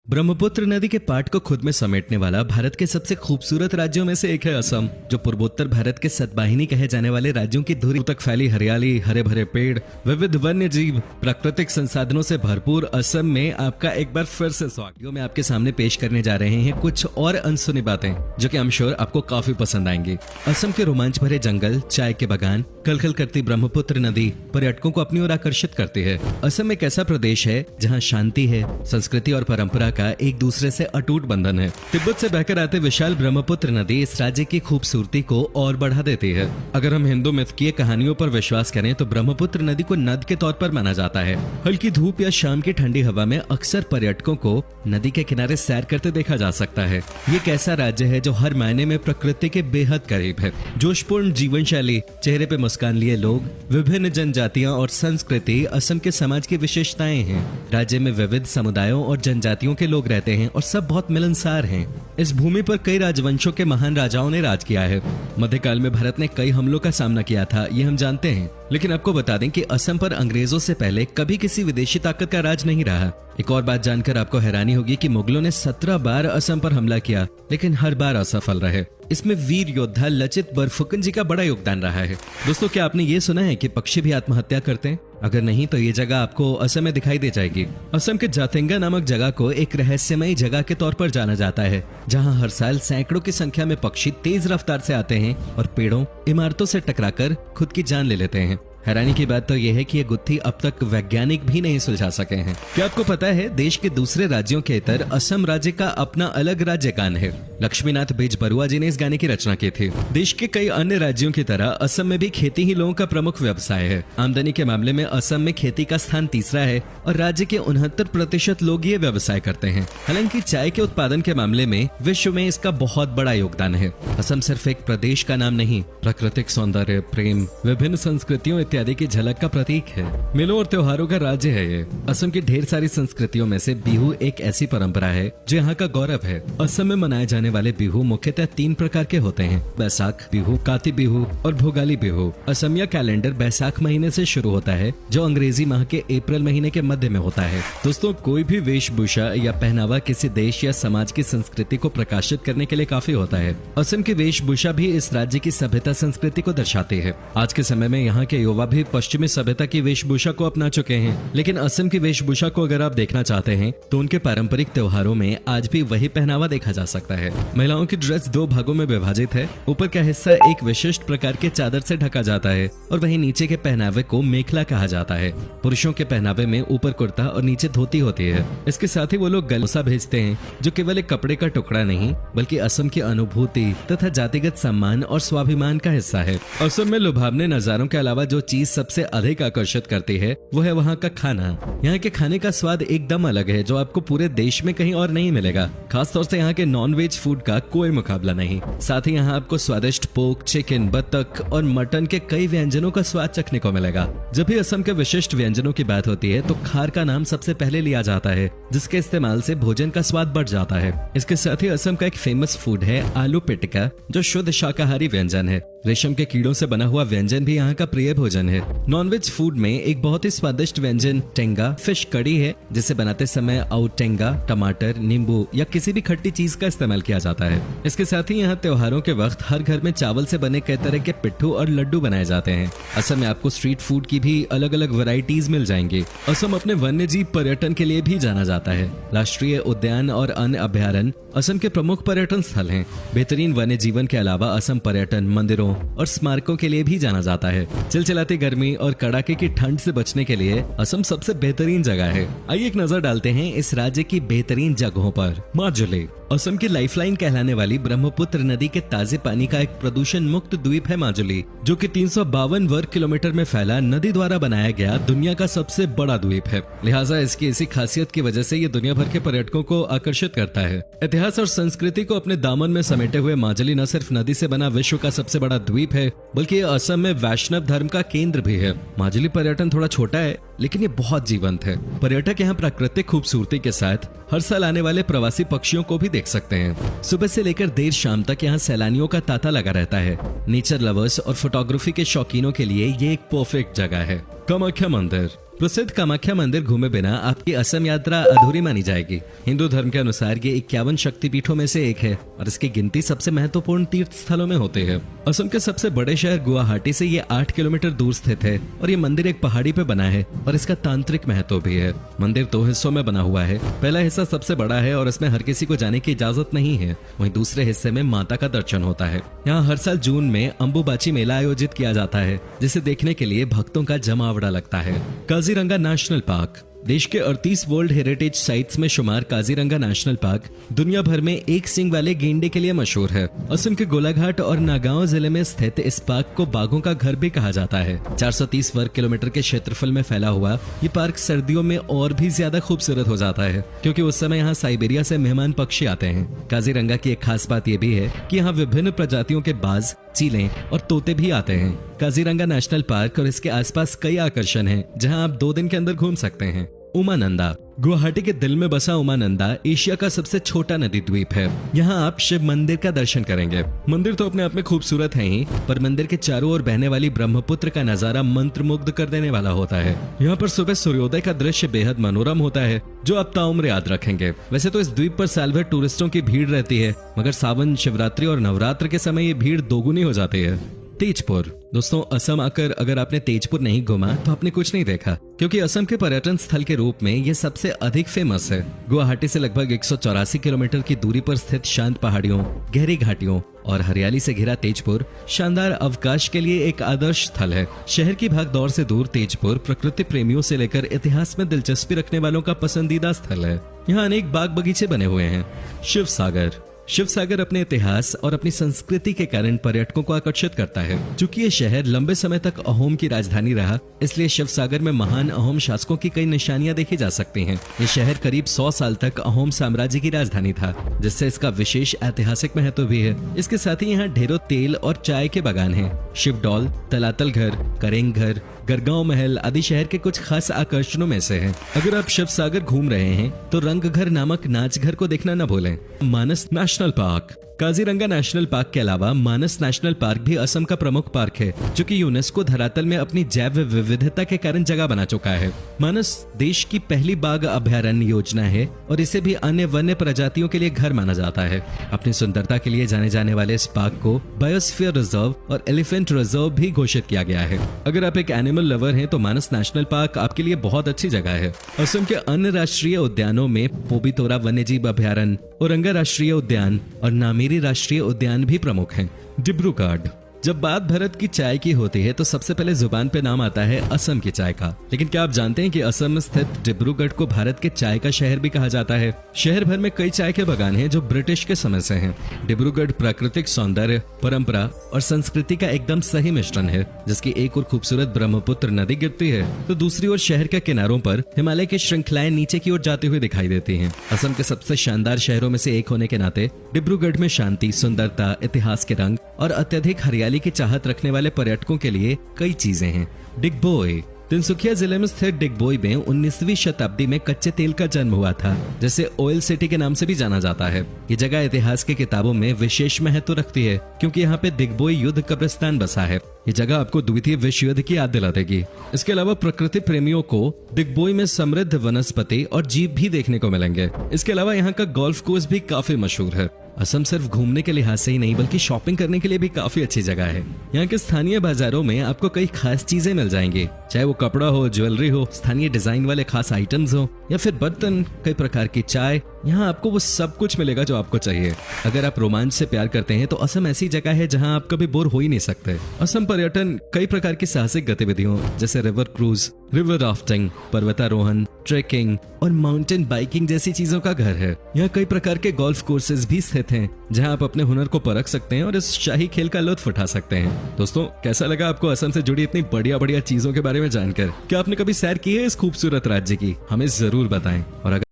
ब्रह्मपुत्र नदी के पाट को खुद में समेटने वाला भारत के सबसे खूबसूरत राज्यों में से एक है असम, जो पूर्वोत्तर भारत के सतवाहिनी कहे जाने वाले राज्यों की धुरी तक फैली हरियाली, हरे भरे पेड़, विविध वन्य जीव, प्राकृतिक संसाधनों से भरपूर असम में आपका एक बार फिर से स्वागत। मैं आपके सामने पेश करने जा रहे हैं कुछ और अनसुनी बातें जो कि आई एम श्योर आपको काफी पसंद आएंगी। असम के रोमांच भरे जंगल, चाय के बागान, कलकल करती ब्रह्मपुत्र नदी पर्यटकों को अपनी ओर आकर्षित करती है। असम एक ऐसा प्रदेश है जहाँ शांति है, संस्कृति और परंपरा का एक दूसरे से अटूट बंधन है। तिब्बत से बहकर आते विशाल ब्रह्मपुत्र नदी इस राज्य की खूबसूरती को और बढ़ा देती है। अगर हम हिंदू मिथकीय कहानियों पर विश्वास करें तो ब्रह्मपुत्र नदी को नद के तौर पर माना जाता है। हल्की धूप या शाम की ठंडी हवा में अक्सर पर्यटकों को नदी के किनारे सैर करते देखा जा सकता है। ये एक ऐसा राज्य है जो हर मायने में प्रकृति के बेहद करीब है। जोशपूर्ण जीवन शैली, चेहरे पे मुस्कान लिए लोग, विभिन्न जनजातियां और संस्कृति असम के समाज की विशेषताएं हैं। राज्य में विविध समुदायों और जनजातियों के लोग रहते हैं और सब बहुत मिलनसार हैं। इस भूमि पर कई राजवंशों के महान राजाओं ने राज किया है। मध्यकाल में भारत ने कई हमलों का सामना किया था, ये हम जानते हैं। लेकिन आपको बता दें कि असम पर अंग्रेजों से पहले कभी किसी विदेशी ताकत का राज नहीं रहा। एक और बात जानकर आपको हैरानी होगी कि मुगलों ने 17 बार असम पर हमला किया, लेकिन हर बार असफल रहे। इसमें वीर योद्धा लचित बरफुकन जी का बड़ा योगदान रहा है। दोस्तों, क्या आपने ये सुना है कि पक्षी भी आत्महत्या करते हैं? अगर नहीं तो ये जगह आपको असम में दिखाई दे जाएगी। असम के जातेंगा नामक जगह को एक रहस्यमयी जगह के तौर पर जाना जाता है, जहां हर साल सैकड़ों की संख्या में पक्षी तेज रफ्तार से आते हैं और पेड़ों, इमारतों से टकराकर खुद की जान ले लेते हैं। हैरानी की बात तो यह है कि ये गुत्थी अब तक वैज्ञानिक भी नहीं सुलझा सके हैं। क्या आपको पता है देश के दूसरे राज्यों के इतर असम राज्य का अपना अलग राज्य गान है? लक्ष्मीनाथ बेजबरुआ जी ने इस गाने की रचना की थी। देश के कई अन्य राज्यों की तरह असम में भी खेती ही लोगों का प्रमुख व्यवसाय है। आमदनी के मामले में असम में खेती का स्थान तीसरा है और राज्य के 69% लोग ये व्यवसाय करते हैं। हालांकि चाय के उत्पादन के मामले में विश्व में इसका बहुत बड़ा योगदान है। असम सिर्फ एक प्रदेश का नाम नहीं, प्राकृतिक सौंदर्य, प्रेम, विभिन्न संस्कृतियों इत्यादि की झलक का प्रतीक है। मेलों और त्योहारों का राज्य है ये। असम की ढेर सारी संस्कृतियों में से बिहू एक ऐसी परंपरा है जो यहाँ का गौरव है। असम में मनाए जाने वाले बिहू मुख्यतः 3 प्रकार के होते हैं: बैसाख बिहू, काती बिहू और भोगाली बिहू। असमिया कैलेंडर बैसाख महीने से शुरू होता है, जो अंग्रेजी माह के अप्रैल महीने के मध्य में होता है। दोस्तों, कोई भी वेशभूषा या पहनावा किसी देश या समाज की संस्कृति को प्रकाशित करने के लिए काफी होता है। असम की वेशभूषा भी इस राज्य की सभ्यता संस्कृति को दर्शाती है। आज के समय में यहाँ के युवा भी पश्चिमी सभ्यता की वेशभूषा को अपना चुके हैं, लेकिन असम की वेशभूषा को अगर आप देखना चाहते हैं तो उनके पारंपरिक त्योहारों में आज भी वही पहनावा देखा जा सकता है। महिलाओं की ड्रेस 2 भागों में विभाजित है। ऊपर का हिस्सा एक विशिष्ट प्रकार के चादर से ढका जाता है और वहीं नीचे के पहनावे को मेखला कहा जाता है। पुरुषों के पहनावे में ऊपर कुर्ता और नीचे धोती होती है। इसके साथ ही वो लोग गलोसा भेजते हैं, जो केवल एक कपड़े का टुकड़ा नहीं बल्कि असम की अनुभूति तथा जातिगत सम्मान और स्वाभिमान का हिस्सा है। असम में लुभावने नजारों के अलावा जो चीज सबसे अधिक आकर्षित करती है वो है वहाँ का खाना। यहाँ के खाने का स्वाद एकदम अलग है, जो आपको पूरे देश में कहीं और नहीं मिलेगा। खासतौर से यहाँ के नॉन-वेज फूड का कोई मुकाबला नहीं। साथ ही यहाँ आपको स्वादिष्ट पोर्क, चिकन, बतख और मटन के कई व्यंजनों का स्वाद चखने को मिलेगा। जब भी असम के विशिष्ट व्यंजनों की बात होती है तो खार का नाम सबसे पहले लिया जाता है, जिसके इस्तेमाल से भोजन का स्वाद बढ़ जाता है। इसके साथ ही असम का एक फेमस फूड है आलू पिटिका, जो शुद्ध शाकाहारी व्यंजन है। रेशम के कीड़ों से बना हुआ व्यंजन भी यहाँ का प्रिय भोजन है। नॉनवेज फूड में एक बहुत ही स्वादिष्ट व्यंजन टेंगा फिश कड़ी है, जिसे बनाते समय औटेंगा, टमाटर, नींबू या किसी भी खट्टी चीज का इस्तेमाल किया जाता है। इसके साथ ही यहाँ त्योहारों के वक्त हर घर में चावल से बने कई तरह के पिट्ठू और लड्डू बनाए जाते हैं। असम में आपको स्ट्रीट फूड की भी अलग अलग वैरायटीज मिल जाएंगी। असम अपने वन्य जीव पर्यटन के लिए भी जाना जाता है। राष्ट्रीय उद्यान और अन्य अभ्यारण्य असम के प्रमुख पर्यटन स्थल हैं। बेहतरीन वन्य जीवन के अलावा असम पर्यटन, मंदिरों और स्मारकों के लिए भी जाना जाता है। चिलचिलाती गर्मी और कड़ाके की ठंड से बचने के लिए असम सबसे बेहतरीन जगह है। आइए एक नजर डालते हैं इस राज्य की बेहतरीन जगहों पर। माजुली असम की लाइफलाइन कहलाने वाली ब्रह्मपुत्र नदी के ताजे पानी का एक प्रदूषण मुक्त द्वीप है माजुली, जो कि 352 वर्ग किलोमीटर में फैला नदी द्वारा बनाया गया दुनिया का सबसे बड़ा द्वीप है। लिहाजा इसकी इसी खासियत की वजह से ये दुनिया भर के पर्यटकों को आकर्षित करता है। इतिहास और संस्कृति को अपने दामन में समेटे हुए माजुली न सिर्फ नदी से बना विश्व का सबसे बड़ा द्वीप है, बल्कि ये असम में वैष्णव धर्म का केंद्र भी है। माजुली पर्यटन थोड़ा छोटा है, लेकिन ये बहुत जीवंत है। पर्यटक यहाँ प्राकृतिक खूबसूरती के साथ हर साल आने वाले प्रवासी पक्षियों को भी देख सकते हैं। सुबह से लेकर देर शाम तक यहाँ सैलानियों का तांता लगा रहता है। नेचर लवर्स और फोटोग्राफी के शौकीनों के लिए ये एक परफेक्ट जगह है। कामाख्या मंदिर प्रसिद्ध कामाख्या मंदिर घूमे बिना आपकी असम यात्रा अधूरी मानी जाएगी। हिंदू धर्म के अनुसार ये 51 शक्तिपीठों में से एक है और इसकी गिनती सबसे महत्वपूर्ण तीर्थ स्थलों में होती है। असम के सबसे बड़े शहर गुवाहाटी से ये 8 किलोमीटर दूर स्थित है और ये मंदिर एक पहाड़ी पे बना है और इसका तांत्रिक महत्व भी है। मंदिर 2 हिस्सों में बना हुआ है। पहला हिस्सा सबसे बड़ा है और इसमें हर किसी को जाने की इजाजत नहीं है। वहीं दूसरे हिस्से में माता का दर्शन होता है। यहाँ हर साल जून में अंबुबाची मेला आयोजित किया जाता है, जिसे देखने के लिए भक्तों का जमावड़ा लगता है। काजीरंगा नेशनल पार्क देश के 38 वर्ल्ड हेरिटेज साइट्स में शुमार काजीरंगा नेशनल पार्क दुनिया भर में एक सींग वाले गेंडे के लिए मशहूर है। असम के गोलाघाट और नागांव जिले में स्थित इस पार्क को बाघों का घर भी कहा जाता है। 430 वर्ग किलोमीटर के क्षेत्रफल में फैला हुआ ये पार्क सर्दियों में और भी ज्यादा खूबसूरत हो जाता है, क्योंकि उस समय यहाँ साइबेरिया से मेहमान पक्षी आते हैं। काजीरंगा की एक खास बात यह भी है कि यहाँ विभिन्न प्रजातियों के बाज, चीलें और तोते भी आते हैं। काजीरंगा नेशनल पार्क और इसके आसपास कई आकर्षण हैं, जहां आप 2 दिन के अंदर घूम सकते हैं। उमानंदा गुवाहाटी के दिल में बसा उमानंदा एशिया का सबसे छोटा नदी द्वीप है। यहाँ आप शिव मंदिर का दर्शन करेंगे। मंदिर तो अपने आप में खूबसूरत है ही, पर मंदिर के चारों ओर बहने वाली ब्रह्मपुत्र का नजारा मंत्रमुग्ध कर देने वाला होता है। यहाँ पर सुबह सूर्योदय का दृश्य बेहद मनोरम होता है, जो आप ताउम्र याद रखेंगे। वैसे तो इस द्वीप पर साल भर टूरिस्टों की भीड़ रहती है, मगर सावन, शिवरात्रि और नवरात्र के समय ये भीड़ दोगुनी हो जाती है। तेजपुर दोस्तों, असम आकर अगर आपने तेजपुर नहीं घूमा तो आपने कुछ नहीं देखा, क्योंकि असम के पर्यटन स्थल के रूप में ये सबसे अधिक फेमस है। गुवाहाटी से लगभग 184 किलोमीटर की दूरी पर स्थित शांत पहाड़ियों, गहरी घाटियों और हरियाली से घिरा तेजपुर शानदार अवकाश के लिए एक आदर्श स्थल है। शहर की भागदौड़ से दूर तेजपुर प्रकृति प्रेमियों से लेकर इतिहास में दिलचस्पी रखने वालों का पसंदीदा स्थल है। यहाँ अनेक बाग बगीचे बने हुए हैं। शिव सागर अपने इतिहास और अपनी संस्कृति के कारण पर्यटकों को आकर्षित करता है। चूंकि ये शहर लंबे समय तक अहोम की राजधानी रहा, इसलिए शिव सागर में महान अहोम शासकों की कई निशानियां देखी जा सकती हैं। ये शहर करीब 100 साल तक अहोम साम्राज्य की राजधानी था, जिससे इसका विशेष ऐतिहासिक महत्व भी है। इसके साथ ही यहाँ ढेरों तेल और चाय के बागान हैं। शिवडोल, तलातल घर, करेंग घर, गरगांव महल आदि शहर के कुछ खास आकर्षणों में से हैं। अगर आप शिव सागर घूम रहे हैं तो रंग घर नामक नाच घर को देखना न भूलें। Manas national park Kaziranga national park के अलावा मानस नेशनल पार्क भी असम का प्रमुख पार्क है, जो कि यूनेस्को धरातल में अपनी जैव विविधता के कारण जगह बना चुका है। मानस देश की पहली बाघ अभयारण्य योजना है और इसे भी अन्य वन्य प्रजातियों के लिए घर माना जाता है। अपनी सुंदरता के लिए जाने जाने वाले इस पार्क को बायोस्फीयर रिजर्व और एलिफेंट रिजर्व भी घोषित किया गया है। अगर आप एक एनिमल लवर हैं तो मानस नेशनल पार्क आपके लिए बहुत अच्छी जगह है। असम के अन्य राष्ट्रीय उद्यानों में पोबितोरा वन्यजीव अभयारण्य, औरंगा राष्ट्रीय उद्यान और नामेरी राष्ट्रीय उद्यान भी प्रमुख हैं। डिब्रूगढ़ जब बात भारत की चाय की होती है तो सबसे पहले जुबान पे नाम आता है असम की चाय का। लेकिन क्या आप जानते हैं कि असम में स्थित डिब्रूगढ़ को भारत के चाय का शहर भी कहा जाता है। शहर भर में कई चाय के बागान हैं जो ब्रिटिश के समय से हैं। डिब्रूगढ़ प्राकृतिक सौंदर्य, परंपरा और संस्कृति का एकदम सही मिश्रण है, जिसकी एक और खूबसूरत ब्रह्मपुत्र नदी गिरती है तो दूसरी ओर शहर के किनारों पर हिमालय की श्रृंखलाएं नीचे की ओर जाते हुए दिखाई देती हैं। असम के सबसे शानदार शहरों में से एक होने के नाते डिब्रूगढ़ में शांति, सुंदरता, इतिहास के रंग और अत्यधिक हरियाली की चाहत रखने वाले पर्यटकों के लिए कई चीजें हैं। डिगबोई तिनसुकिया जिले में स्थित डिगबोई में 19वीं शताब्दी में कच्चे तेल का जन्म हुआ था, जिसे ऑयल सिटी के नाम से भी जाना जाता है। ये जगह इतिहास की किताबों में विशेष महत्व रखती है, क्योंकि यहाँ पे डिगबोई युद्ध कब्रिस्तान बसा है। ये जगह आपको द्वितीय विश्व युद्ध की याद दिला देगी। इसके अलावा प्रकृति प्रेमियों को डिगबोई में समृद्ध वनस्पति और जीव भी देखने को मिलेंगे। इसके अलावा यहाँ का गोल्फ कोर्स भी काफी मशहूर है। असम सिर्फ घूमने के लिहाज से ही नहीं बल्कि शॉपिंग करने के लिए भी काफी अच्छी जगह है। यहाँ के स्थानीय बाजारों में आपको कई खास चीजें मिल जाएंगी, चाहे वो कपड़ा हो, ज्वेलरी हो, स्थानीय डिजाइन वाले खास आइटम्स हो या फिर बर्तन, कई प्रकार की चाय। यहाँ आपको वो सब कुछ मिलेगा जो आपको चाहिए। अगर आप रोमांच से प्यार करते हैं तो असम ऐसी जगह है जहाँ आप कभी बोर हो ही नहीं सकते। असम पर्यटन कई प्रकार की साहसिक गतिविधियों जैसे रिवर क्रूज, रिवर राफ्टिंग, पर्वतारोहण, ट्रेकिंग और माउंटेन बाइकिंग जैसी चीजों का घर है। यहाँ कई प्रकार के गोल्फ कोर्सेज भी स्थित हैं, जहां आप अपने हुनर को परख सकते हैं और इस शाही खेल का लुत्फ उठा सकते हैं। दोस्तों, कैसा लगा आपको असम से जुड़ी इतनी बढ़िया बढ़िया चीजों के बारे में जानकर? क्या आपने कभी सैर की है इस खूबसूरत राज्य की? हमें जरूर बताएं। और अगर